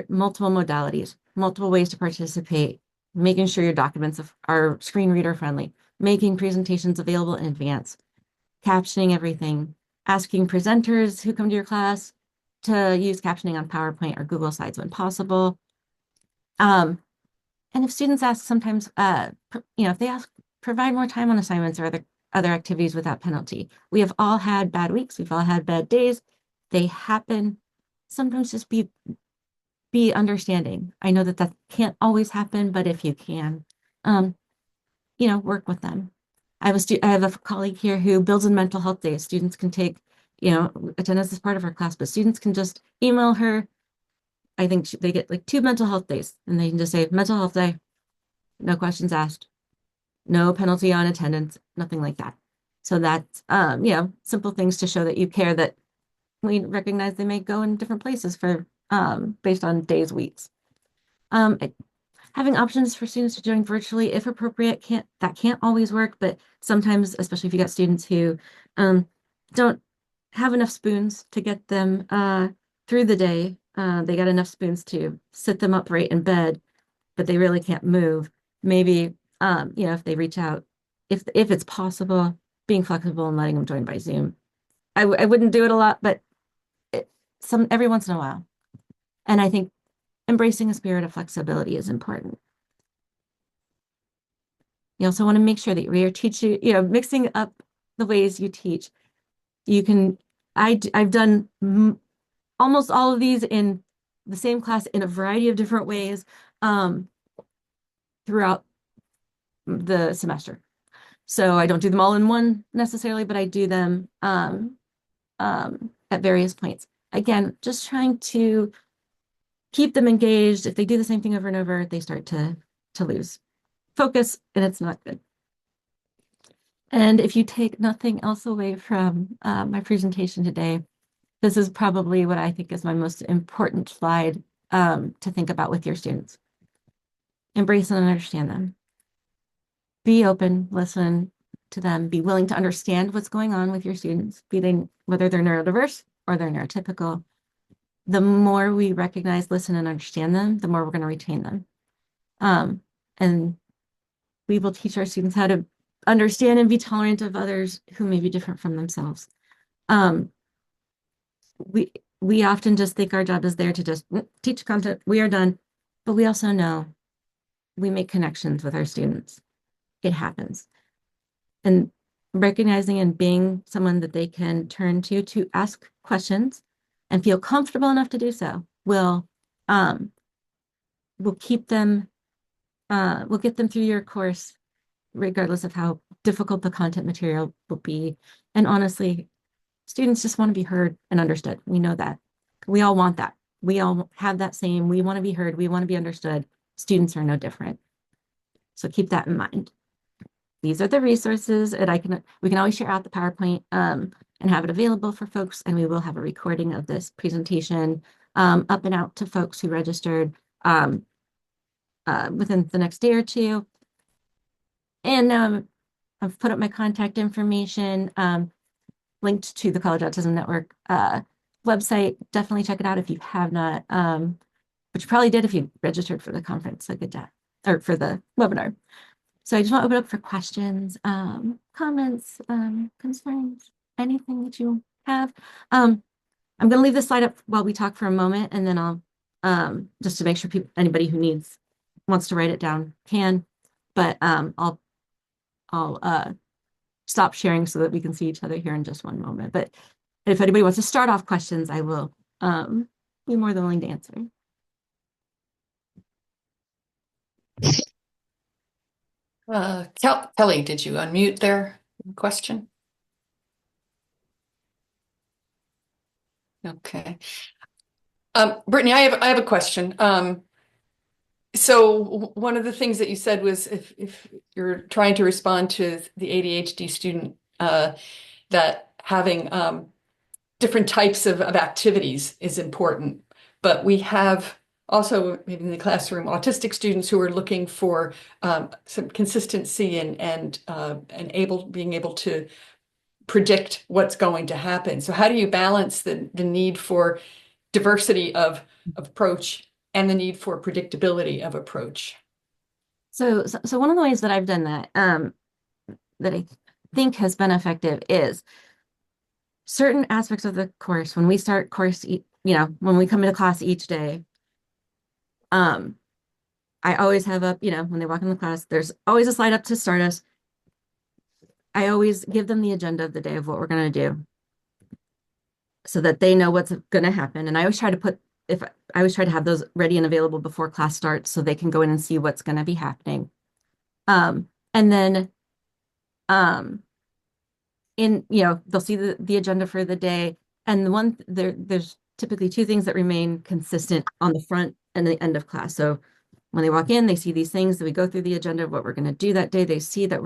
[SPEAKER 2] multiple modalities, multiple ways to participate, making sure your documents are screen reader friendly, making presentations available in advance, captioning everything, asking presenters who come to your class to use captioning on PowerPoint or Google Slides when possible. And if students ask sometimes, if they ask, provide more time on assignments or other activities without penalty. We have all had bad weeks. We've all had bad days. They happen. Sometimes just be be understanding. I know that that can't always happen, but if you can, um, work with them. I have a colleague here who builds in mental health days. Students can take, attendance as part of her class, but students can just email her. I think they get like 2 mental health days, and they can just say mental health day, no questions asked, no penalty on attendance, nothing like that. So that's, simple things to show that you care, that we recognize they may go in different places for, based on days, weeks. Um, Having options for students to join virtually, if appropriate, can't always work, but sometimes, especially if you got students who don't have enough spoons to get them through the day, they got enough spoons to sit them upright in bed, but they really can't move. Maybe if they reach out, if it's possible, being flexible and letting them join by Zoom. I wouldn't do it a lot, but every once in a while. And I think embracing a spirit of flexibility is important. You also want to make sure that we are teaching, mixing up the ways you teach. I've done almost all of these in the same class in a variety of different ways throughout the semester. So I don't do them all in one necessarily, but I do them at various points. Again, just trying to keep them engaged. If they do the same thing over and over, they start to lose focus, and it's not good. And if you take nothing else away from my presentation today, this is probably what I think is my most important slide to think about with your students. Embrace and understand them. Be open, listen to them, be willing to understand what's going on with your students, whether they're neurodiverse or they're neurotypical. The more we recognize, listen, and understand them, the more we're going to retain them. And we will teach our students how to understand and be tolerant of others who may be different from themselves. We often just think our job is there to just teach content, we are done, but we also know we make connections with our students. It happens. And recognizing and being someone that they can turn to ask questions and feel comfortable enough to do so will keep them, will get them through your course, regardless of how difficult the content material will be. And honestly, students just want to be heard and understood. We know that. We all want that. We all have that same, we want to be heard, we want to be understood. Students are no different. So keep that in mind. These are the resources, and we can always share out the PowerPoint and have it available for folks, and we will have a recording of this presentation up and out to folks who registered within the next day or two. And I've put up my contact information linked to the College Autism Network website. Definitely check it out if you have not, which you probably did if you registered for the conference, or for the webinar. So I just want to open up for questions, comments, concerns, anything that you have. I'm going to leave this slide up while we talk for a moment, and then I'll just to make sure anybody who wants to write it down can. But I'll stop sharing so that we can see each other here in just one moment. But if anybody wants to start off questions, I will be more than willing to answer.
[SPEAKER 1] Kelly, did you unmute their question? Okay. Brittany, I have a question. So one of the things that you said was if you're trying to respond to the ADHD student, that having different types of activities is important. But we have also maybe in the classroom autistic students who are looking for some consistency and being able to predict what's going to happen. So how do you balance the need for diversity of approach and the need for predictability of approach?
[SPEAKER 2] So one of the ways that I've done that that I think has been effective is certain aspects of the course. When we start course, when we come into class each day, I always have up, when they walk in the class, there's always a slide up to start us. I always give them the agenda of the day of what we're going to do so that they know what's going to happen. And I always try to put if I always try to have those ready and available before class starts so they can go in and see what's going to be happening. And then they'll see the agenda for the day. And there's typically two things that remain consistent on the front and the end of class. So when they walk in, they see these things that we go through the agenda of what we're going to do that day. They see that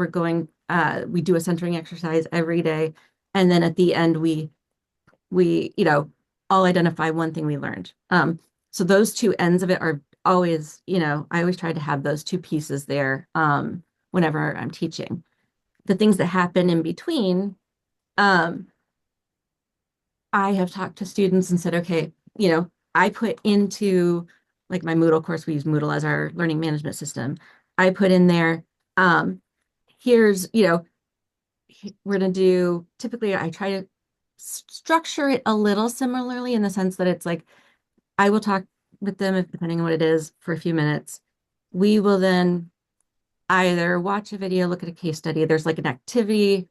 [SPEAKER 2] we do a centering exercise every day. And then at the end, we all identify one thing we learned. So those two ends of it are always, I always try to have those two pieces there whenever I'm teaching. The things that happen in between, I have talked to students and said, okay, I put into like my Moodle course, we use Moodle as our learning management system. I put in there, here's, we're going to do, typically I try to structure it a little similarly in the sense that it's like, I will talk with them, depending on what it is, for a few minutes. We will then either watch a video, look at a case study. There's like an activity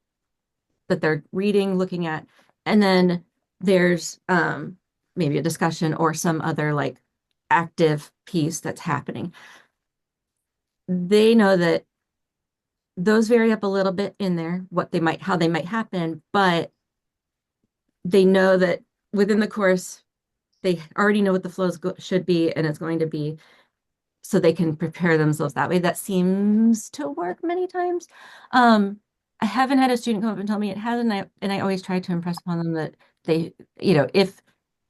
[SPEAKER 2] that they're reading, looking at, and then there's maybe a discussion or some other like active piece that's happening. They know that those vary up a little bit in there, how they might happen, but they know that within the course, they already know what the flows should be and it's going to be, so they can prepare themselves that way. That seems to work many times. I haven't had a student come up and tell me it hasn't, and I always try to impress upon them that they, if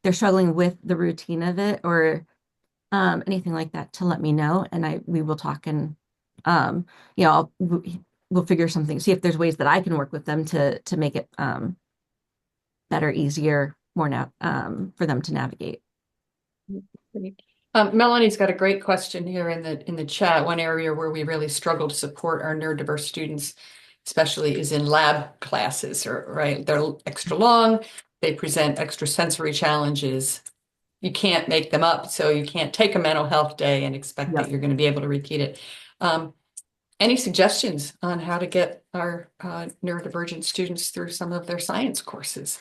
[SPEAKER 2] they're struggling with the routine of it or anything like that, to let me know, and we will talk and we'll figure something, see if there's ways that I can work with them to make it better, easier, more now for them to navigate.
[SPEAKER 1] Melanie's got a great question here in the chat. One area where we really struggle to support our neurodiverse students, especially, is in lab classes, right? They're extra long, they present extra sensory challenges. You can't make them up, so you can't take a mental health day and expect that you're going to be able to repeat it. Any suggestions on how to get our neurodivergent students through some of their science courses?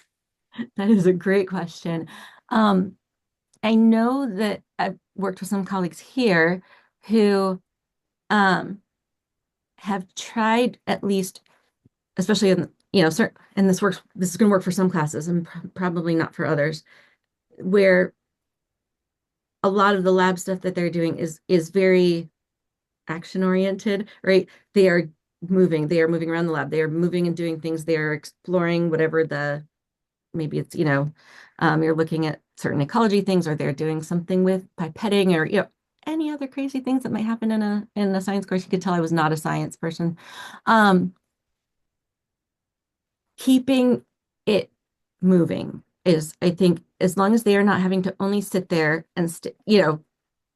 [SPEAKER 2] That is a great question. I know that I've worked with some colleagues here who have tried, at least, especially in, and this is going to work for some classes and probably not for others, where a lot of the lab stuff that they're doing is very action oriented, right? They are moving around the lab. They are moving and doing things. They are exploring whatever maybe it's, you're looking at certain ecology things, or they're doing something with pipetting, or, any other crazy things that might happen in a science course. You could tell I was not a science person. Keeping it moving is, I think, as long as they are not having to only sit there and,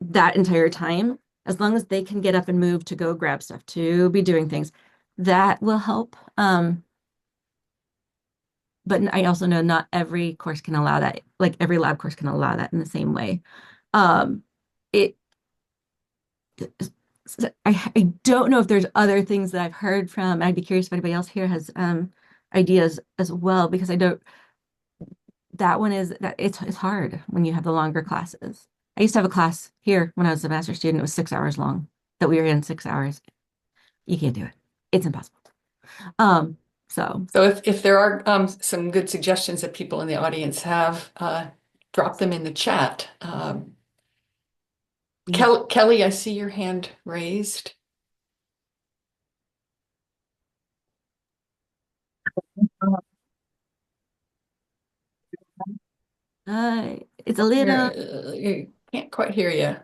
[SPEAKER 2] that entire time, as long as they can get up and move to go grab stuff, to be doing things, that will help. But I also know not every course can allow that. Like every lab course can allow that in the same way. I don't know if there's other things that I've heard from. I'd be curious if anybody else here has ideas as well, because it's hard when you have the longer classes. I used to have a class here when I was a master's student. It was 6 hours long that we were in 6 hours. You can't do it. It's impossible. So
[SPEAKER 1] if there are some good suggestions that people in the audience have, drop them in the chat. Kelly, I see your hand raised.
[SPEAKER 2] It's a little
[SPEAKER 1] Can't quite hear you.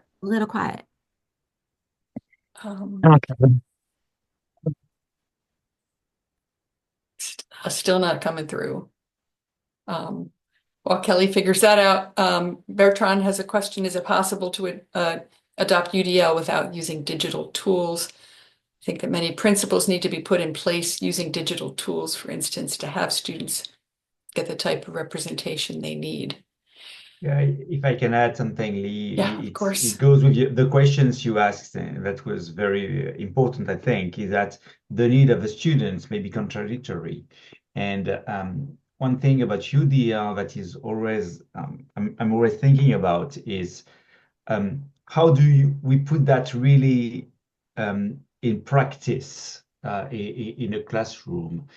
[SPEAKER 2] quiet.
[SPEAKER 1] Still not coming through. While Kelly figures that out, Bertrand has a question. Is it possible to adopt UDL without using digital tools? I think that many principles need to be put in place using digital tools, for instance, to have students get the type of representation they need.
[SPEAKER 5] Yeah, if I can add something, Lee,
[SPEAKER 1] Yeah, of course.
[SPEAKER 5] it goes with the questions you asked. That was very important, I think, is that the need of the students may be contradictory. And one thing about UDL that is always I'm always thinking about is how do we put that really in practice in a classroom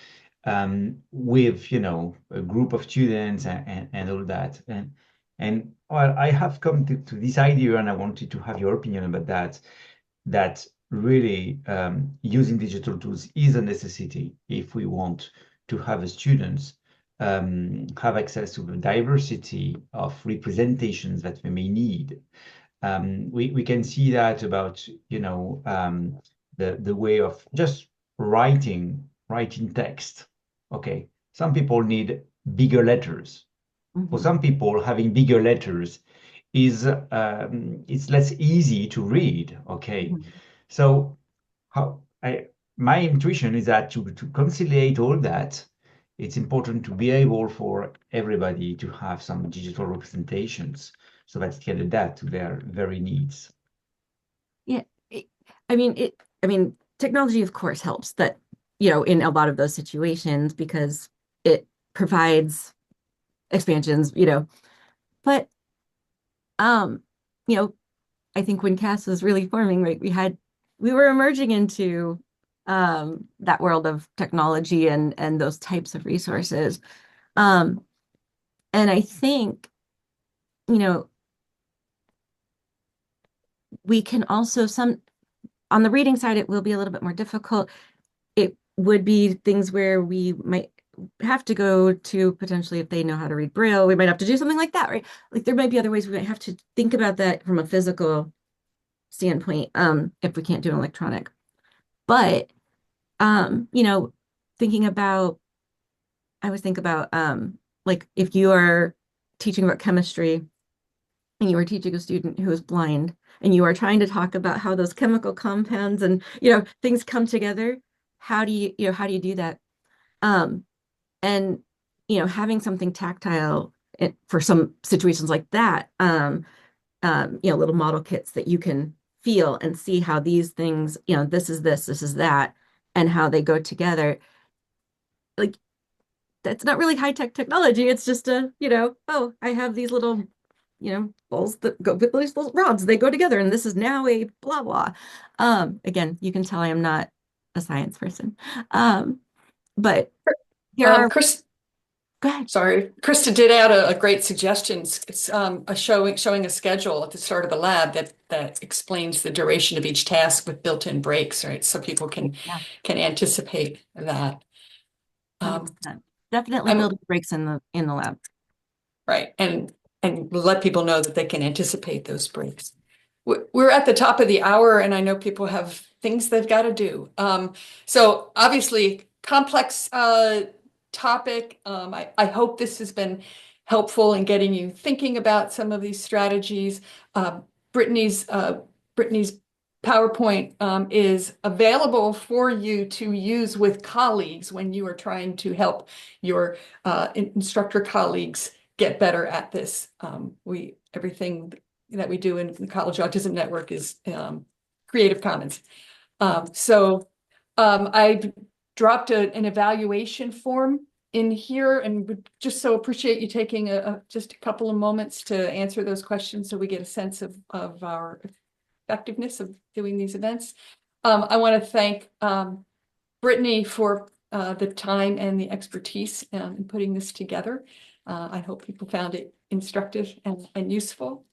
[SPEAKER 5] with a group of students and all that and well, I have come to this idea and I wanted to have your opinion about that really using digital tools is a necessity if we want to have the students have access to the diversity of representations that we may need. We can see that about the way of just writing text. Okay, some people need bigger letters. For some people, having bigger letters is it's less easy to read. Okay, so how my intuition is that to conciliate all that, it's important to be able for everybody to have some digital representations so that it can adapt to their very needs.
[SPEAKER 2] Yeah, I mean, technology, of course, helps that, in a lot of those situations because it provides expansions, but, um, you know, I think when CAS was really forming, right, we were emerging into, that world of technology and those types of resources. Um, and I think, you know, we can also on the reading side, it will be a little bit more difficult. It would be things where we might have to go to potentially if they know how to read Braille, we might have to do something like that, right? Like there might be other ways we might have to think about that from a physical standpoint, if we can't do an electronic. But thinking about I always think about like if you are teaching about chemistry and you are teaching a student who is blind and you are trying to talk about how those chemical compounds and things come together, how do you do that? Um, and having something tactile for some situations like that, little model kits that you can feel and see how these things, this is this is that, and how they go together. Like that's not really high-tech technology. It's just oh, I have these little, balls that go with these little rods. They go together, and this is now a blah blah. Again, you can tell I am not a science person. But there are
[SPEAKER 1] Chris,
[SPEAKER 2] go ahead.
[SPEAKER 1] sorry, Krista did add a great suggestion. It's a showing a schedule at the start of the lab that explains the duration of each task with built-in breaks, right? So people
[SPEAKER 2] Yeah,
[SPEAKER 1] can anticipate that.
[SPEAKER 2] 100%. Definitely
[SPEAKER 1] I'm
[SPEAKER 2] building breaks in the lab.
[SPEAKER 1] right, and let people know that they can anticipate those breaks. We're at the top of the hour, and I know people have things they've got to do. So obviously, complex topic. I hope this has been helpful in getting you thinking about some of these strategies. Uh, Brittany's Brittany's PowerPoint is available for you to use with colleagues when you are trying to help your instructor colleagues get better at this. Everything that we do in the College Autism Network is Creative Commons. I've dropped an evaluation form in here and would just so appreciate you taking just a couple of moments to answer those questions so we get a sense of our effectiveness of doing these events. I want to thank Brittany for the time and the expertise in putting this together. I hope people found it instructive and useful.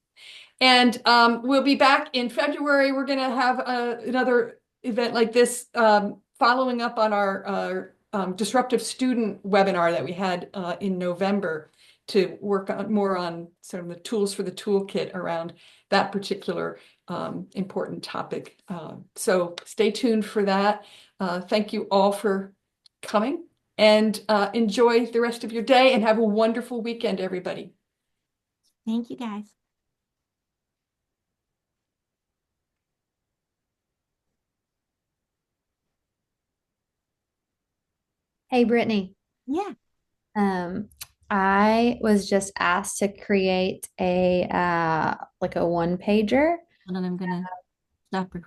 [SPEAKER 1] And we'll be back in February. We're going to have another event like this following up on our disruptive student webinar that we had in November to work more on sort of the tools for the toolkit around that particular important topic. So stay tuned for that. Thank you all for coming and enjoy the rest of your day and have a wonderful weekend, everybody.
[SPEAKER 2] Thank you, guys.
[SPEAKER 6] Hey, Brittany.
[SPEAKER 2] Yeah.
[SPEAKER 6] Um, I was just asked to create a like a one pager.
[SPEAKER 2] And then I'm gonna stop recording.